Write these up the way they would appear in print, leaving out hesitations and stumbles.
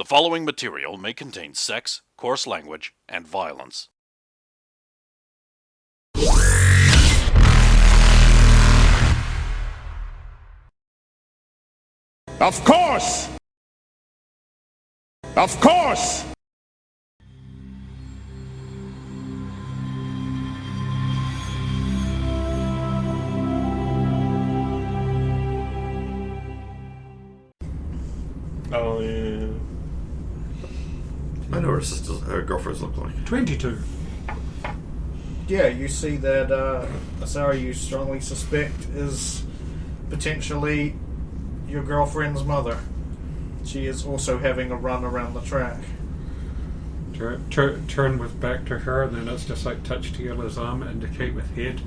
following material may contain sex, coarse language, and violence. Of course! Of course! Oh, yeah. I know her girlfriends look like. 22. Yeah, you see that Asari you strongly suspect is potentially your girlfriend's mother. She is also having a run around the track. Turn with back to her, and then it's just like touch Tiala's arm, indicate with head.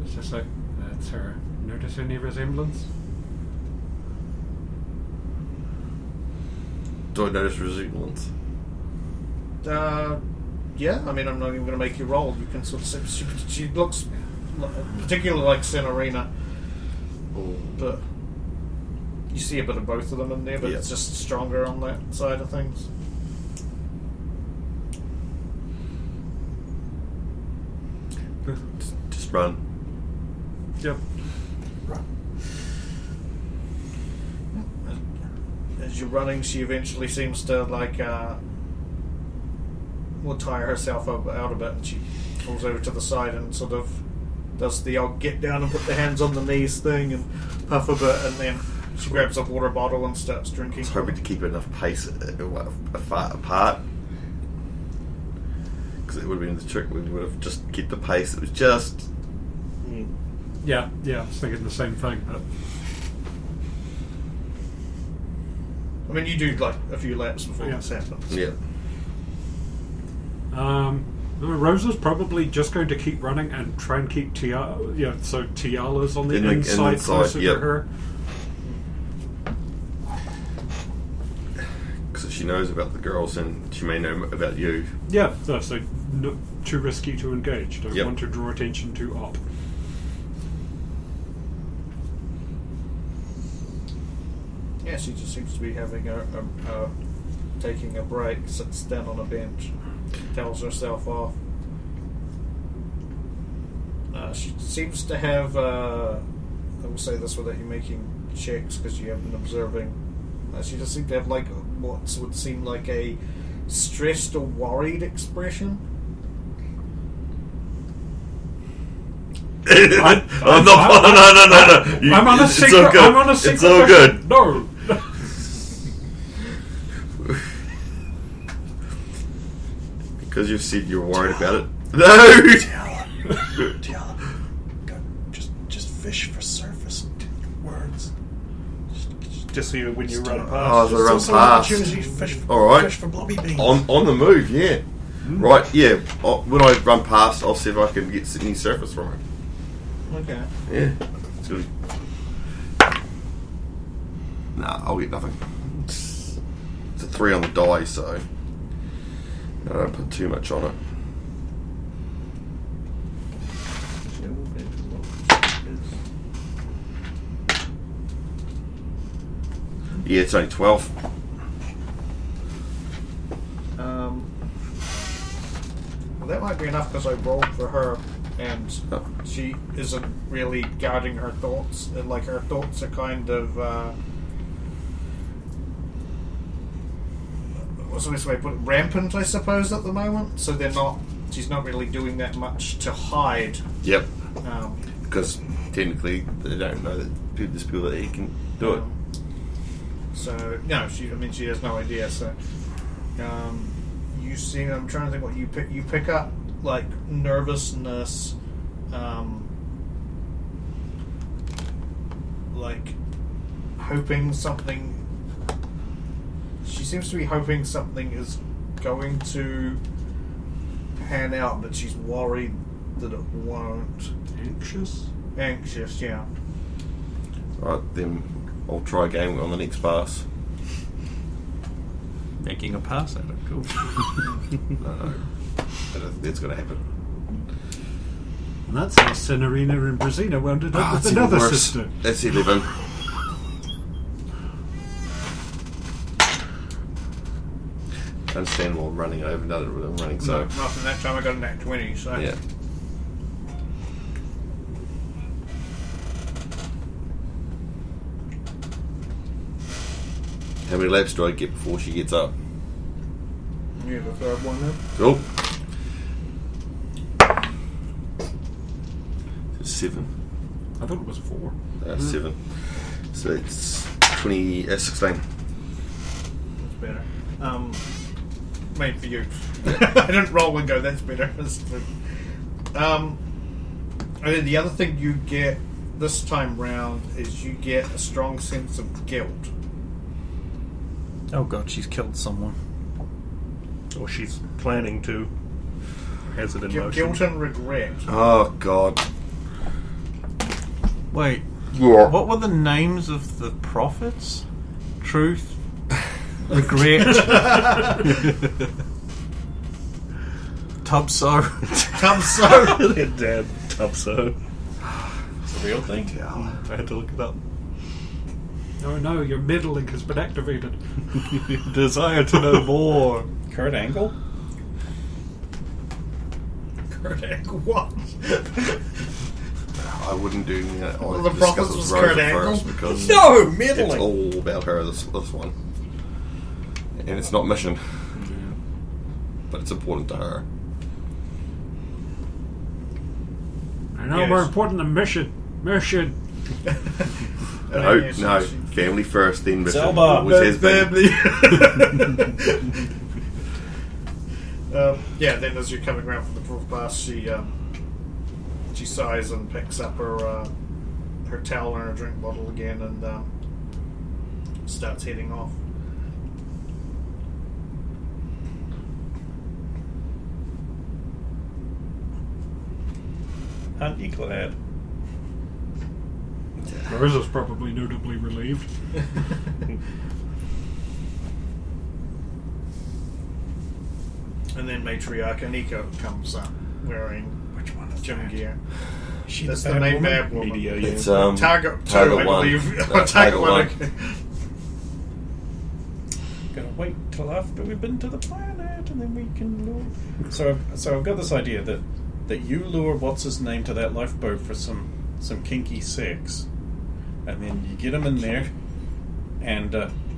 It's just like, that's her. Notice any resemblance? Do I notice resemblance? Yeah, I mean, I'm not even going to make you roll. You can sort of see, she looks particularly like Senorina. But you see a bit of both of them in there, but it's just stronger on that side of things. Just run. Yep. As you're running, she eventually seems to will tire herself out a bit, and she pulls over to the side and sort of does the old get down and put the hands on the knees thing and puff a bit, and then she grabs a water bottle and starts drinking. I was hoping to keep enough pace apart, because it would have been the trick. We would have just kept the pace. It was just. Yeah, I was thinking the same thing. But I mean, you do like a few laps before this happens. Yeah. Rosa's probably just going to keep running and try and keep Tiala. Yeah, so Tiala's on the inside closer to her. Because she knows about the girls and she may know about you. Yeah, so no, too risky to engage. Don't want to draw attention to Op. Yeah, she just seems to be having taking a break, sits down on a bench, tells herself off. She seems to have, I will say this without you making checks because you have been observing, she just seems to have like what would seem like a stressed or worried expression. I'm not. No. I'm on a secret. It's all good. I'm on a secret. It's all good. No. Because you said you're worried about it. No. Tiala, go, just fish for surface words. Just so when you run past. Oh, so run Also an past. opportunity to fish, All right. fish for blobby beans. On the move, yeah. Right, yeah. When I run past, I'll see if I can get any surface from it. Okay. Yeah. It's good. Nah, I'll get nothing. It's a 3 on the die, so I don't put too much on it. Yeah, it's only 12. Well, that might be enough because I rolled for her, and she isn't really guarding her thoughts. And like her thoughts are kind of what's the best way to put it? Rampant, I suppose, at the moment. So they're not. She's not really doing that much to hide. Yep. Because technically they don't know that there's people that he can do it. So no, she has no idea. So you see, I'm trying to think what you pick. You pick up like nervousness, like hoping something. She seems to be hoping something is going to pan out, but she's worried that it won't. Anxious, yeah. Alright, then I'll try again on the next pass. Making a pass at it, cool. No. That's going to happen. And that's how Senorina and Brazina wound up with It's even another worse. sister. That's 11. understandable running over another running. So Not from that time I got a nat 20, so. yeah. How many laps do I get before she gets up? Yeah, the third one then. Cool. 7. I thought it was 4. 7. So it's 16. That's better. Made for you. I didn't roll and go, that's better. And then the other thing you get this time round is you get a strong sense of guilt. Oh god, she's killed someone. Or she's planning to. Has it in motion. Guilt and regret. Oh god. Wait, Yeah. what were the names of the prophets? Truth, regret, Tubso. Tubso. Their dad, Tubso. It's a real thing. I had to look it up. Oh no, your middle link has been activated. Desire to know more. Kurt Angle? Kurt Angle, what? I wouldn't do that. Well, the prophets was Kurt Angle? Because No, it's middling. all about her, this one. And it's not mission. But it's important to her. I know Yes. more important than mission. Mission. No, Yes, no. yes. Family first, then mission. Zelba. Always has been. Yeah, then as you're coming around from the fourth pass, she sighs and picks up her towel and her drink bottle again and starts heading off. Aren't you glad? Marisa's probably notably relieved. And then Matriarch Aniko comes up wearing gym gear. She That's the main bad woman. Media, yeah. It's Target 2, Target I 1. believe. No, Target 1. okay. Gonna wait till after we've been to the planet and then we can lure. So I've got this idea that you lure what's his name to that lifeboat for some kinky sex, and then you get him in there, and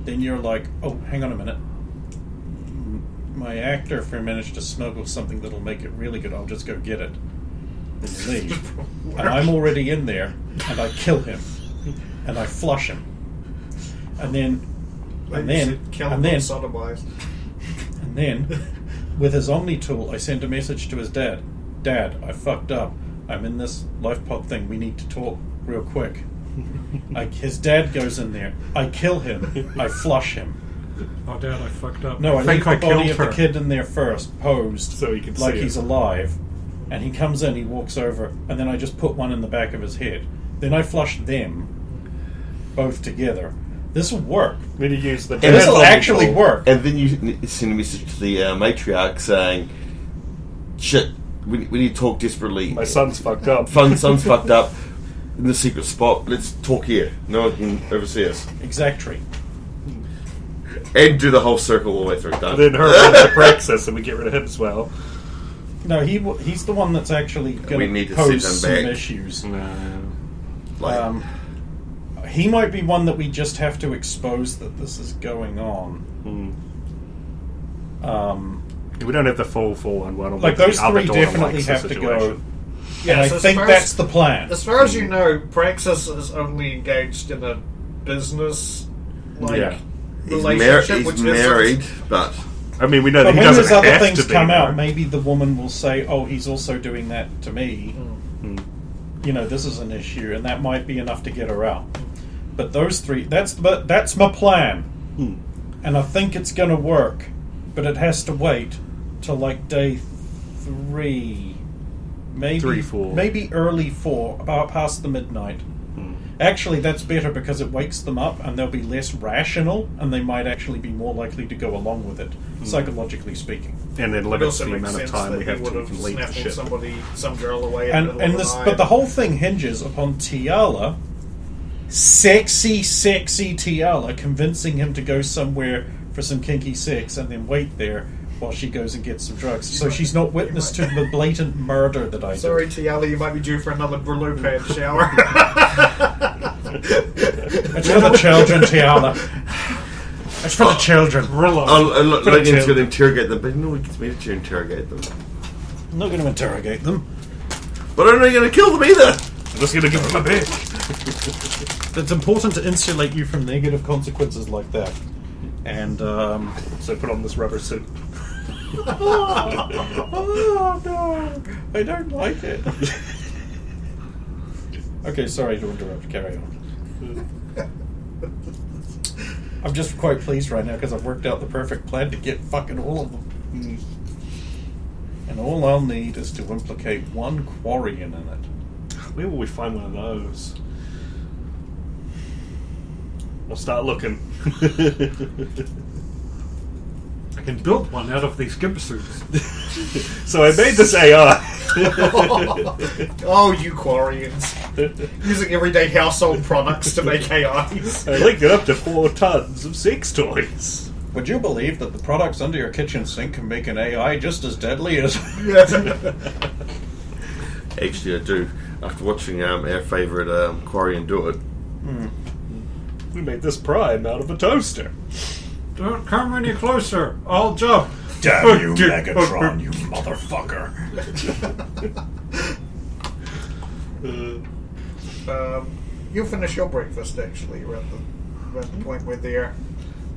then you're like, oh, hang on a minute. My actor friend managed to smuggle something that'll make it really good. I'll just go get it. Then you leave, and I'm already in there, and I kill him, and I flush him, and then. And then, with his Omni tool, I send a message to his dad. Dad, I fucked up. I'm in this life pod thing. We need to talk real quick. His dad goes in there. I kill him. I flush him. Oh, Dad, I fucked up. No, I leave think the I body killed of her. the kid in there first, posed, So he can like see he's it. alive. And he comes in, he walks over, and then I just put one in the back of his head. Then I flush them both together. This will work. Then you use the And This dad will zombie actually tool. work. And then you send a message to the matriarch saying, shit, we need to talk desperately. My son's fucked up. Son's fucked up in the secret spot. Let's talk here. No one can oversee us. Exactly. And do the whole circle all the way through. Done. Then her into Praxis and we get rid of him as well. No, he's the one that's actually We going need to to pose send some them back. issues. Like, He might be one that we just have to expose that this is going on. We don't have the full one. Like those three definitely have to go. Yeah, and I so as think far that's as- the plan. As far as you know, Praxis is only engaged in a business Yeah. relationship, which he's married, but I mean, we know But that he when doesn't those other have things to be come there. out, maybe the woman will say, "Oh, he's also doing that to me." You know, this is an issue, and that might be enough to get her out. But those three—that's my plan, and I think it's going to work. But it has to wait till like day 3, maybe 3, 4. maybe early 4, about past the midnight. Actually, that's better because it wakes them up and they'll be less rational and they might actually be more likely to go along with it, psychologically speaking. And then It limits also the makes amount of sense time that we he have would to have leave the snaffled ship. some girl away. And but the whole thing hinges upon Tiala, sexy Tiala, convincing him to go somewhere for some kinky sex and then wait there while she goes and gets some drugs. So she's not witness to the blatant murder that I did. Sorry, Tiala, you might be due for another Brillo pad shower. It's for the children, Tiala. It's for the children. Logan's going to interrogate them, but nobody gets me to interrogate them. I'm not going to interrogate them. But I'm not going to kill them either! I'm just going to give them a bit. It's important to insulate you from negative consequences like that. And, So put on this rubber suit. oh no, I don't like it. Okay, sorry to interrupt. Carry on. I'm just quite pleased right now because I've worked out the perfect plan to get fucking all of them. And all I'll need is to implicate one Quarian in it. Where will we find one of those? I'll start looking. I can build one out of these gimp suits. So I made this AI. Oh, you Quarians. Using everyday household products to make AIs. I linked it up to 4 tons of sex toys. Would you believe that the products under your kitchen sink can make an AI just as deadly as... Actually, I do. After watching our favourite Quarian do it. We made this prime out of a toaster. Don't come any closer. I'll jump. Damn you, Megatron, you motherfucker. You'll finish your breakfast, actually, around the point where they're...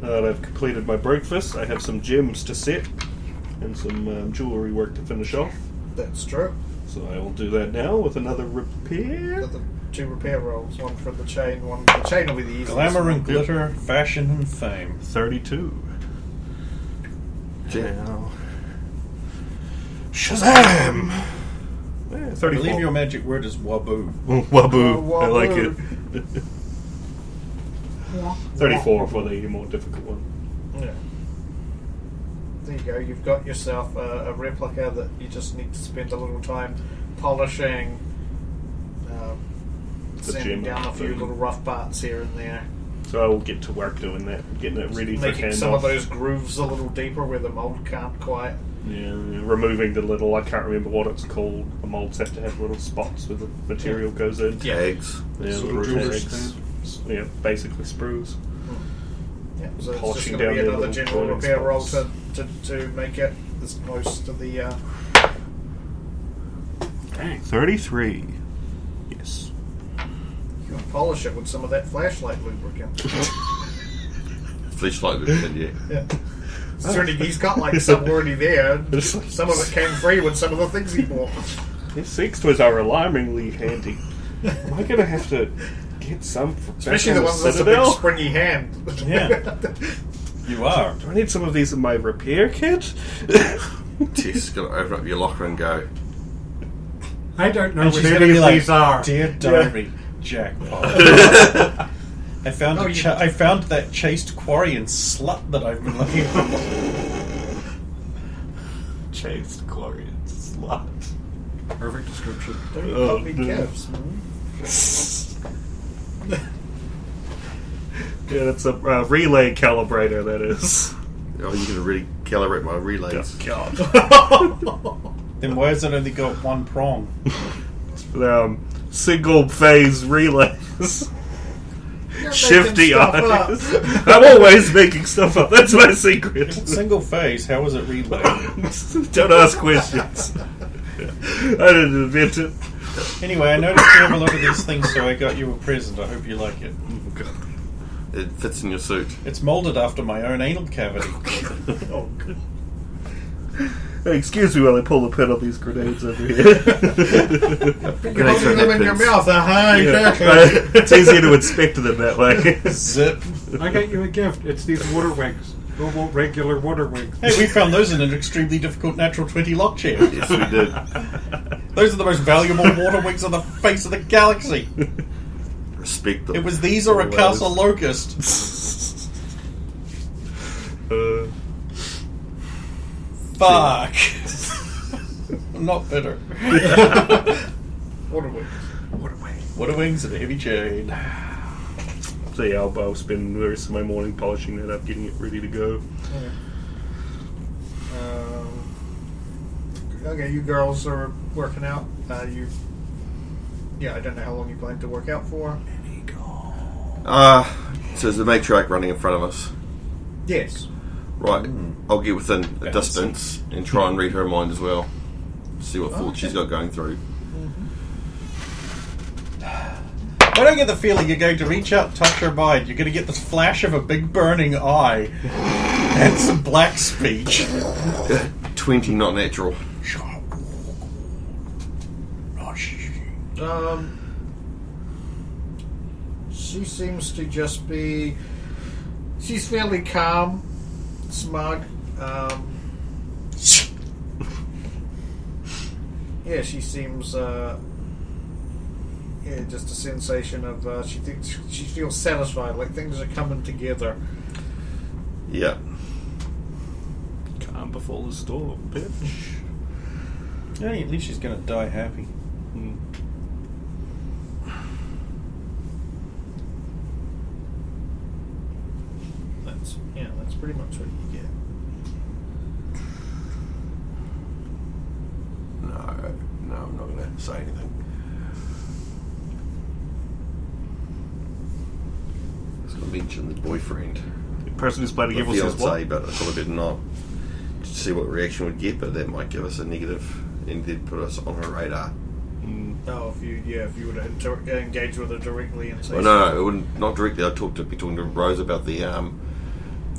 I've completed my breakfast. I have some gems to set and some jewellery work to finish off. That's true. So I will do that now with another repair. The 2 repair rolls, one for the chain, one... The chain will be the easiest. Glamour and glitter, fashion and fame. 32. Now. Shazam! Yeah, I 34. believe your magic word is waboo. Waboo. I like waboo. it. 34 for the more difficult one. Yeah. There you go. You've got yourself a replica that you just need to spend a little time polishing, sanding down a few little rough parts here and there. So I will get to work doing that, getting it ready for Making handoff. some of those grooves a little deeper where the mold can't quite. Yeah, removing the little, I can't remember what it's called. The molds have to have little spots where the material goes in. Tags. Yeah, Sort little of jewelry tags. Yeah, basically sprues. Yeah, so it's just Polishing going to be down their another little general joining repair roll spots. to make it as close to the. Dang, 33. Yes. You can polish it with some of that flashlight lubricant. Flashlight lubricant, yeah. Yeah. Certainly, he's got like some already there. Some of it came free with some of the things he bought. These sex toys are alarmingly handy. Am I going to have to get some for Especially the back on ones with a big Citadel? springy hand. Yeah. You are. Do I need some of these in my repair kit? Tess going to open up your locker and go, I don't know And what she's any going to be of like, these are. Dear Diary, jackpot. I found Oh, I found that chaste Quarian slut that I've been looking for. Chaste Quarian slut. Perfect description. Don't you Oh, call me no. Kevs. Yeah, that's a relay calibrator, that is. oh, you can really calibrate my relays. God. Then why has it only got one prong? Single phase relays. You're Shifty making stuff up. eyes. I'm always making stuff up. That's my secret. Single phase, how is it relayed? Don't ask questions. I didn't invent it. Anyway, I noticed you have a lot of these things, so I got you a present. I hope you like it. It fits in your suit. It's molded after my own anal cavity. Oh, good. Hey, excuse me while I pull the pin on these grenades over here. You're holding them in your mouth, exactly. It's easier to inspect them that way. Zip. I got you a gift. It's these water wings. Normal, regular water wings. Hey, we found those in an extremely difficult natural 20 lock chair. Yes, we did. Those are the most valuable water wings on the face of the galaxy. Respect them. It was these or a Always. castle locust. Fuck. I'm not bitter. Water wings. Water wings and a heavy chain. So the elbow. I'll spend the rest of my morning polishing that up, getting it ready to go. Okay, you girls are working out. I don't know how long you plan to work out for. So there's the matriarch running in front of us. Yes. Right, I'll get within a distance and try and read her mind as well. See what thoughts she's got going through. I don't get the feeling you're going to reach out, touch her mind. You're going to get this flash of a big burning eye and some black speech. 20, not natural. She seems to just be. She's fairly calm, smug. Yeah, she seems. Just a sensation of she thinks she feels satisfied, like things are coming together. Yeah. Calm before the storm, bitch. Yeah, at least she's going to die happy. That's pretty much what you get. No, I'm not going to say anything. I was going to mention the boyfriend. The person who's playing The evil says fiancé, what? but I thought I better not. To see what reaction we'd get, but that might give us a negative and then put us on her radar. Oh, if you were to engage with her directly and say, Well, no, it wouldn't. Not directly. I'd be talking to Rose about the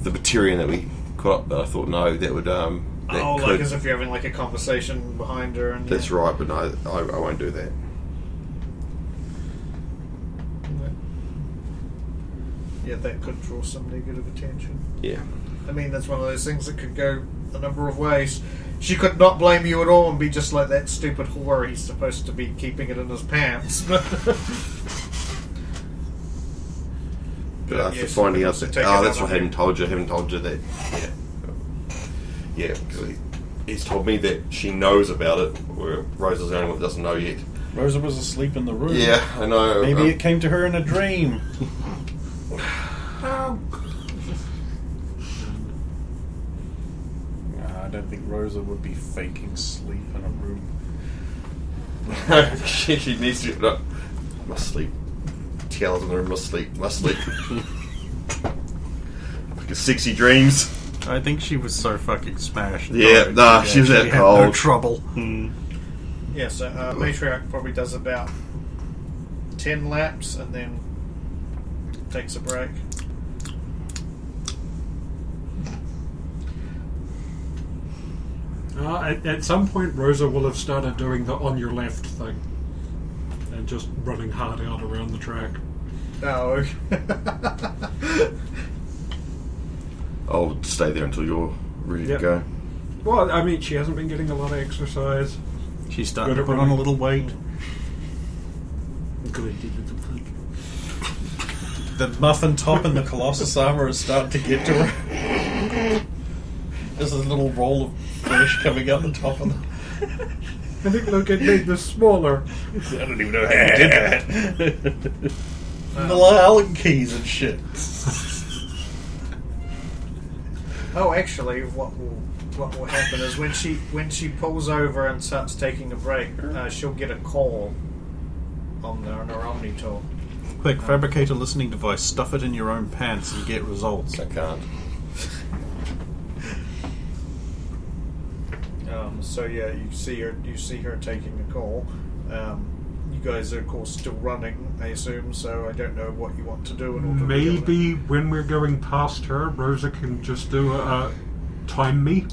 Batarian that we caught up. But I thought no, that would like as if you're having like a conversation behind her. And That's right, but no, I won't do that. Yeah, that could draw some negative attention. Yeah. I mean, that's one of those things that could go a number of ways. She could not blame you at all and be just like that stupid whore. He's supposed to be keeping it in his pants. But after finding out that, that's what I haven't told you. I haven't told you that. Yeah, because he's told me that she knows about it, where Rosa's the only one that doesn't know yet. Rosa was asleep in the room. Yeah, I know. Maybe it came to her in a dream. I don't think Rosa would be faking sleep in a room. she needs to. No, must sleep. Tells her must sleep. Like sexy dreams. I think she was so fucking smashed. Yeah, she was that had cold. no trouble. Yeah, so Matriarch probably does about 10 laps and then takes a break. At some point, Rosa will have started doing the on your left thing and just running hard out around the track. Oh, I'll stay there until you're ready Yep. to go. Well, I mean, she hasn't been getting a lot of exercise. She's starting Good to put at on a running. little weight. The muffin top and the Colossus armor is starting to get to her. There's a little roll of flesh coming out the top of the... I think Logan made this smaller. I don't even know how you did that. The Allen keys and shit. Oh, actually, what will happen is when she pulls over and starts taking a break, she'll get a call on her Omni-tool. Quick, fabricate a listening device, stuff it in your own pants and get results. I can't. So yeah, you see her taking a call. You guys are of course still running, I assume. So I don't know what you want to do in order. Maybe when we're going past her, Rosa can just do a time me,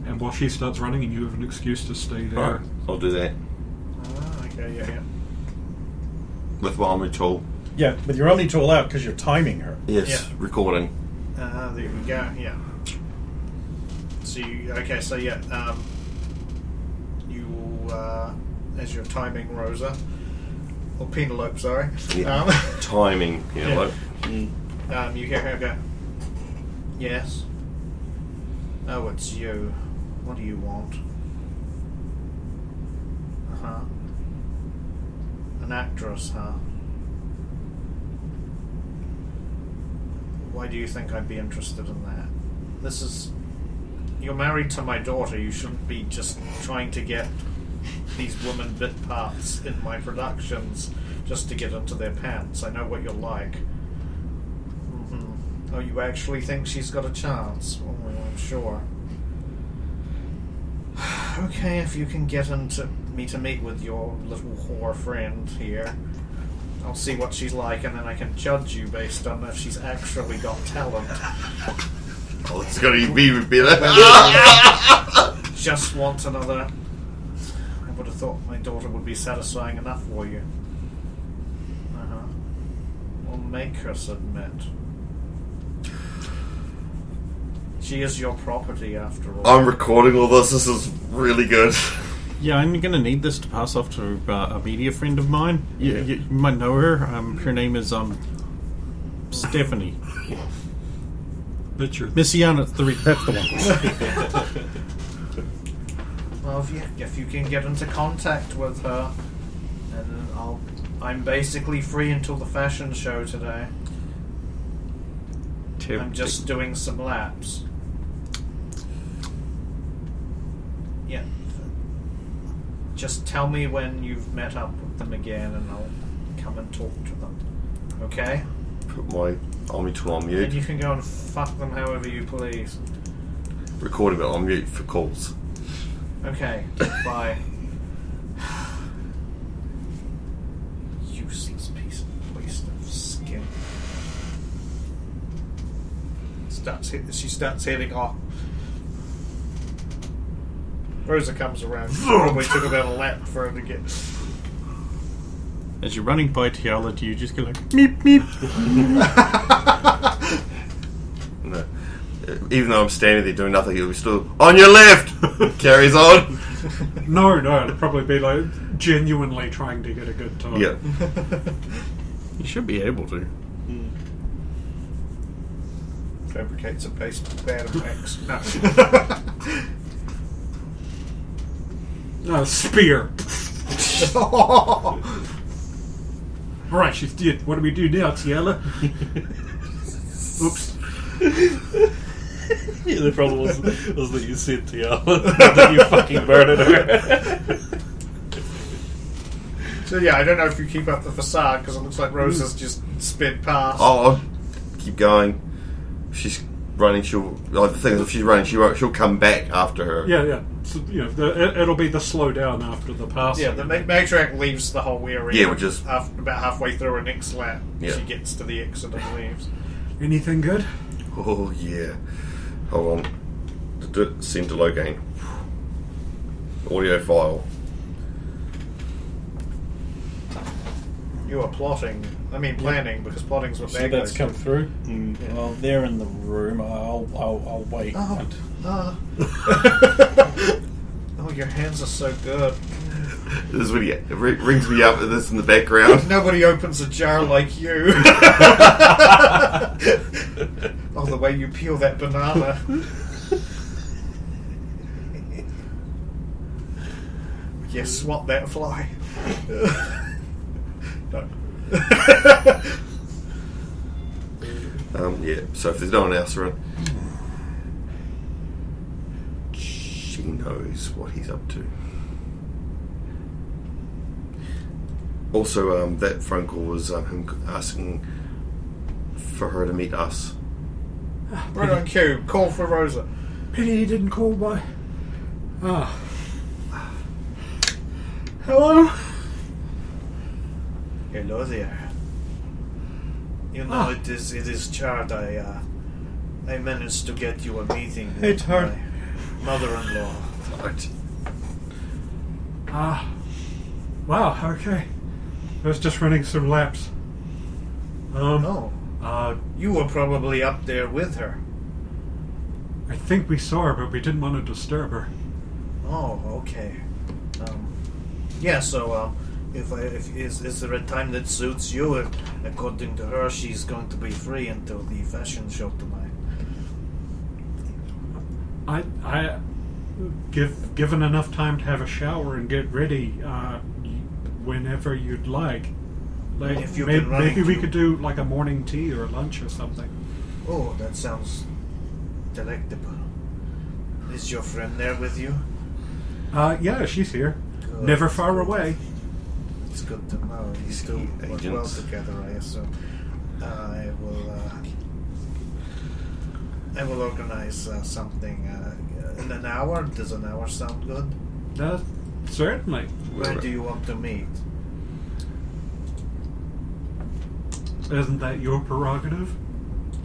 and while she starts running, and you have an excuse to stay there. Alright, I'll do that. Okay, yeah. With my army tool. Yeah, with your only tool out because you're timing her. Yes, Yeah. recording. There we go. Yeah. So you will as you're timing Rosa or Penelope, sorry. Yeah. Timing, Yeah. You hear her go, "Yes. Oh, it's you. What do you want?" An actress, huh? Why do you think I'd be interested in that? This is... You're married to my daughter. You shouldn't be just trying to get these women bit parts in my productions just to get into their pants. I know what you're like. Oh, you actually think she's got a chance? Oh, I'm sure. Okay, if you can get me to meet with your little whore friend here, I'll see what she's like, and then I can judge you based on if she's actually got talent. Oh, it's going to be even better. Just want another... I would have thought my daughter would be satisfying enough for you. We'll make her submit. She is your property, after all. I'm recording all this. This is really good. Yeah, I'm going to need this to pass off to a media friend of mine. You might know her. Her name is Stephanie. Richard. Missiana, that's the one. Well, if you can get into contact with her, and I'm basically free until the fashion show today. I'm just doing some laps. Yeah. Just tell me when you've met up with them again, and I'll come and talk to them. Okay? Put my army tool on mute. And you can go and fuck them however you please. Recording it on mute for calls. Okay, bye. Useless piece of waste of skin. She starts heading off. Rosa comes around. Probably took about a lap for her to get. As you're running by Tiala, you just go like, meep, meep. No. Even though I'm standing there doing nothing, he'll be still on your left. Carries on. No, it'd probably be like genuinely trying to get a good time. Yeah. You should be able to. Fabricates a base Battle X. No. No, spear. Alright, she's dead. What do we do now, Tiala? Oops. Yeah, the problem was that you said Tiala, that you fucking murdered her. So yeah, I don't know if you keep up the facade because it looks like Rosa's just sped past. Oh, I'll keep going. If she's running, the thing is, if she's running, she'll come back after her. Yeah. So, it'll be the slow down after the pass. Yeah, the matriarch leaves the whole area. Yeah, which is about halfway through her next lap. Yeah. She gets to the exit and leaves. Anything good? Oh yeah. Hold on. Send to Logain. Audio file. You are planning, because plotting's what So bad that's guys come do. through. Yeah. Well, they're in the room. I'll wait. Oh, your hands are so good. This is when it rings me up. This in the background. Nobody opens a jar like you. Oh, the way you peel that banana. Yes, swat that fly. No. Yeah. So if there's no one else around, she knows what he's up to. Also, that phone call was him asking for her to meet us. Right on cue. Call for Rosa. Pity he didn't call by. Ah. Hello? Hello there. You know, it is Chard. I managed to get you a meeting with my mother-in-law. Right. Wow, okay. I was just running some laps. No. You were probably up there with her. I think we saw her, but we didn't want to disturb her. Oh, okay. Yeah, so, is there a time that suits you? According to her, she's going to be free until the fashion show tonight. I given enough time to have a shower and get ready, whenever you'd like. Like If you've been running maybe we to- could do like a morning tea or a lunch or something. Oh, that sounds delectable. Is your friend there with you? Yeah, she's here. Good. Never far away. It's good to know. You still work well Agents. together, I assume. I will organize something in an hour. Does an hour sound good? Certainly. Where do you want to meet? Isn't that your prerogative?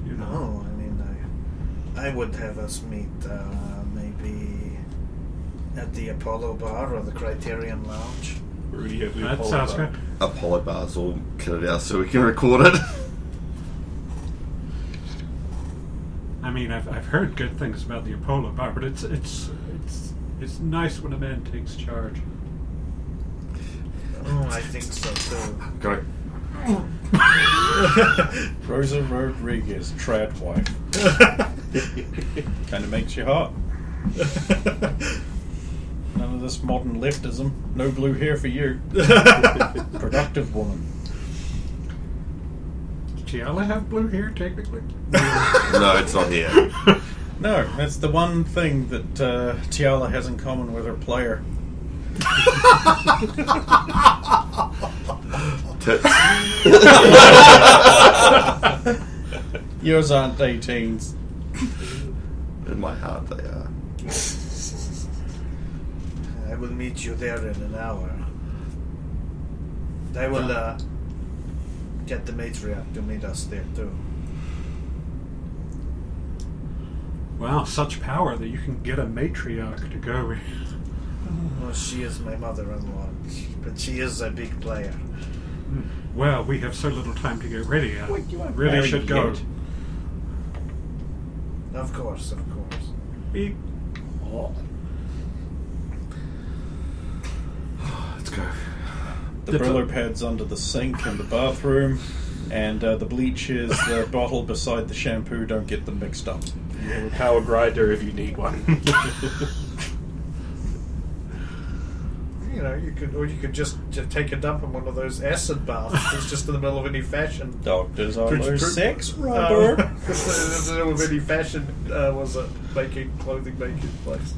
You know. No, I mean, I would have us meet maybe at the Apollo Bar or the Criterion Lounge. Rudy, have we That sounds good. Apollo bars all kitted out so we can record it. I mean, I've heard good things about the Apollo Bar, but it's nice when a man takes charge. Oh, I think so too. Go. Rosa Rodriguez, trad wife. Kind of makes you hot. None of this modern leftism. No blue hair for you. Productive woman. Does Tiala have blue hair, technically? No, it's not here. No, that's the one thing that Tiala has in common with her player. Tits. Yours aren't 18s. In my heart, they are. I will meet you there in an hour. I will get the matriarch to meet us there too. Wow, such power that you can get a matriarch to go with. Well, she is my mother-in-law, but she is a big player. Well, we have so little time to get ready. I Wait, you aren't really married should go. yet. Of course, of course. Beep. Let's go. The Brillo pad's under the sink in the bathroom, and the bleach is the bottle beside the shampoo. Don't get them mixed up. You have a power grinder if you need one. You know, you could just take a dump in one of those acid baths. It's just in the middle of any fashion. Doctors are Pretty- those pretty- sex rubber. In the middle of any fashion was a clothing making place.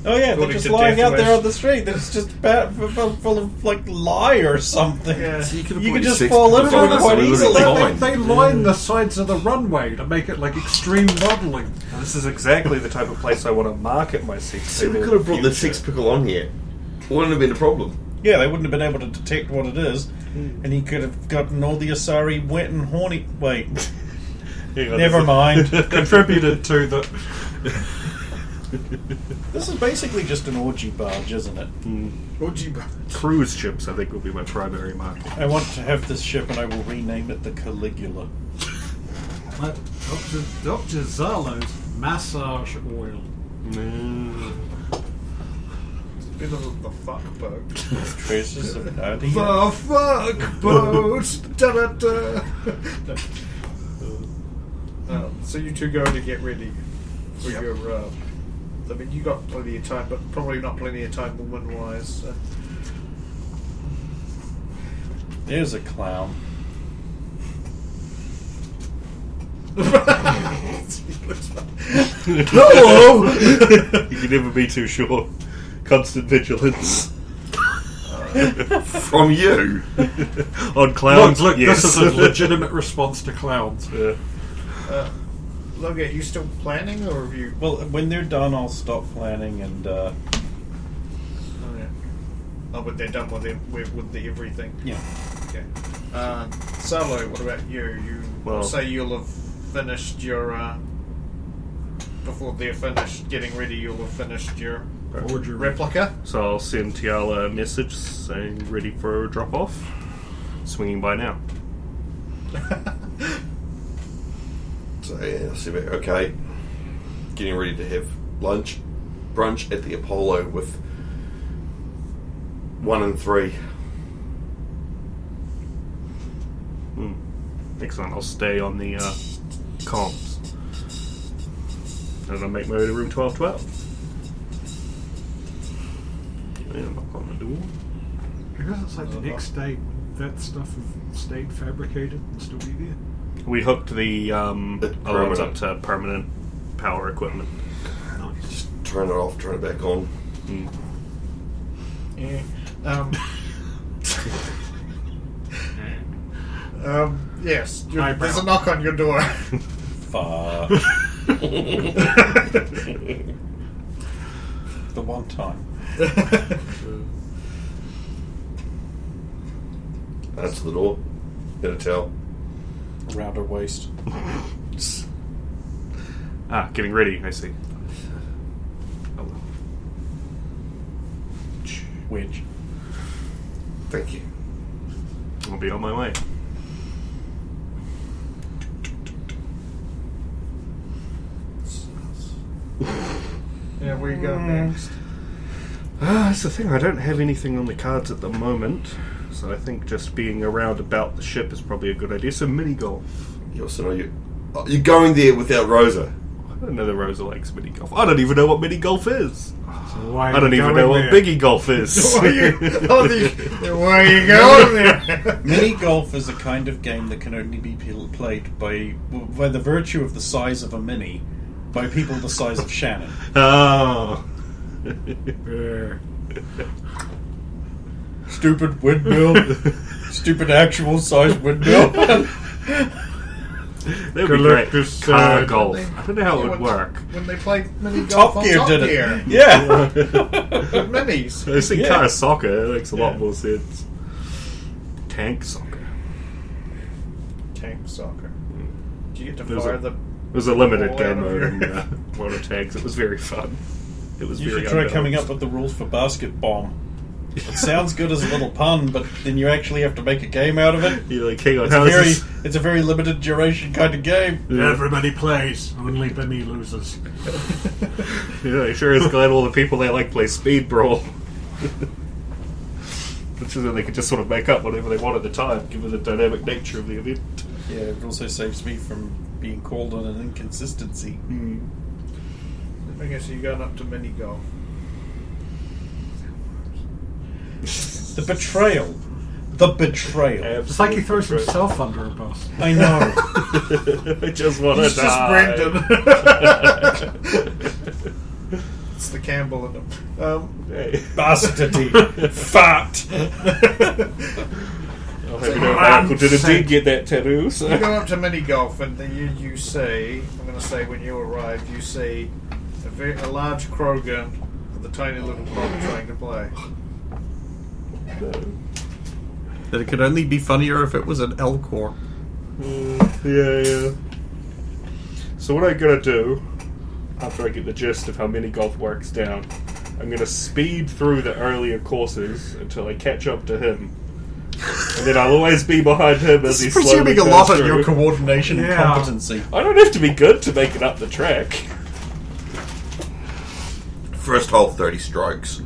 Oh yeah, they're According just to lying out there definition. on the street. That's just full of like lye or something. Yeah. So you could, You put could just six fall in people on it on quite it, so easily. it would be They fine. line the sides of the runway to make it like extreme modelling. This is exactly the type of place I want to market my sex. So we could have brought the six pickle on here. Wouldn't have been a problem. Yeah, they wouldn't have been able to detect what it is, and he could have gotten all the Asari wet and horny. Wait, never mind. Contributed to the. This is basically just an orgy barge, isn't it? Cruise ships, I think, will be my primary market. I want to have this ship, and I will rename it the Caligula. Dr. Zalo's massage oil. Bit of the fuck boat. Traces of Nadia. The fuck boat. Da-da-da. So you two go to get ready for your. I mean, you got plenty of time, but probably not plenty of time woman-wise. There's a clown. Hello! You can never be too sure. Constant vigilance. From you. On clowns, Look, yes. this is a legitimate response to clowns. Yeah. Look, are you still planning, or have you? Well, when they're done, I'll stop planning and. Oh, yeah. Oh, but they're done with the everything. Yeah. Okay. Salo, what about you? Well- say you'll have finished your. Before they're finished getting ready, you'll have finished your replica. So I'll send Tiala a message saying ready for a drop off. Swinging by now. So yeah, so we're okay. Getting ready to have brunch at the Apollo with 1 and 3. Excellent. I'll stay on the comms. And I'll make my way to room 1212. And knock on the door. I guess it's like the next day when that stuff have stayed fabricated and still be there. We hooked the other ones up Permanent. to permanent power equipment. Just turn it off, turn it back on. Yeah. Yes. There's a knock on your door. Fuck. The one time. Answer the door. Get a towel. Around her waist. Getting ready, I see. Oh, well. Wedge. Thank you. I'll be on my way. Yeah, where you go next? That's the thing, I don't have anything on the cards at the moment, so I think just being around about the ship is probably a good idea. So mini golf. You also know you're going there without Rosa. I don't know that Rosa likes mini golf. I don't even know what mini golf is. Why I don't even know what biggie golf is. Where are you going there? Mini golf is a kind of game that can only be played by the virtue of the size of a mini, by people the size of Shannon. Oh. Stupid windmill. Stupid actual size windmill. That would be great. Collector's Car set. golf. I don't know how it would work. When they played mini Top golf on Gear Top did Gear. it. Yeah. With minis. I think Yeah. car soccer it makes a lot Yeah. more sense. Tank soccer. Tank soccer. Did you get to There's fire a- the... It was a limited All game out of mode in your- World of Tanks. It was very fun. It was You very should try unbalanced. coming up with the rules for basket bomb. It sounds good as a little pun, but then you actually have to make a game out of it. You're like, hang on, It's how a is very, this? it's a very limited duration kind of game. Yeah. Everybody plays, only Benny loses. Yeah, sure is glad all the people they like play Speed Brawl. Which is that they could just sort of make up whatever they want at the time, given the dynamic nature of the event. Yeah, it also saves me from being called on an inconsistency. Okay, so you got up to mini golf. The betrayal. The betrayal. It's like he throws himself under a bus. I know. I just want to He's just die. Brendan. It's the Campbell in him. Hey. Bastardy. Fat. I'll have you know, my uncle did indeed get that tattoo. So. You go up to mini golf and then you say, I'm going to say when you arrive, you see a large Krogan with a tiny little clock trying to play. That it could only be funnier if it was an Elcor. Yeah. So what I'm going to do, after I get the gist of how mini golf works down, I'm going to speed through the earlier courses until I catch up to him. And then I'll always be behind him as he slowly Presuming a goes lot on through. your coordination and Yeah. competency. I don't have to be good to make it up the track. First hole, 30 strokes.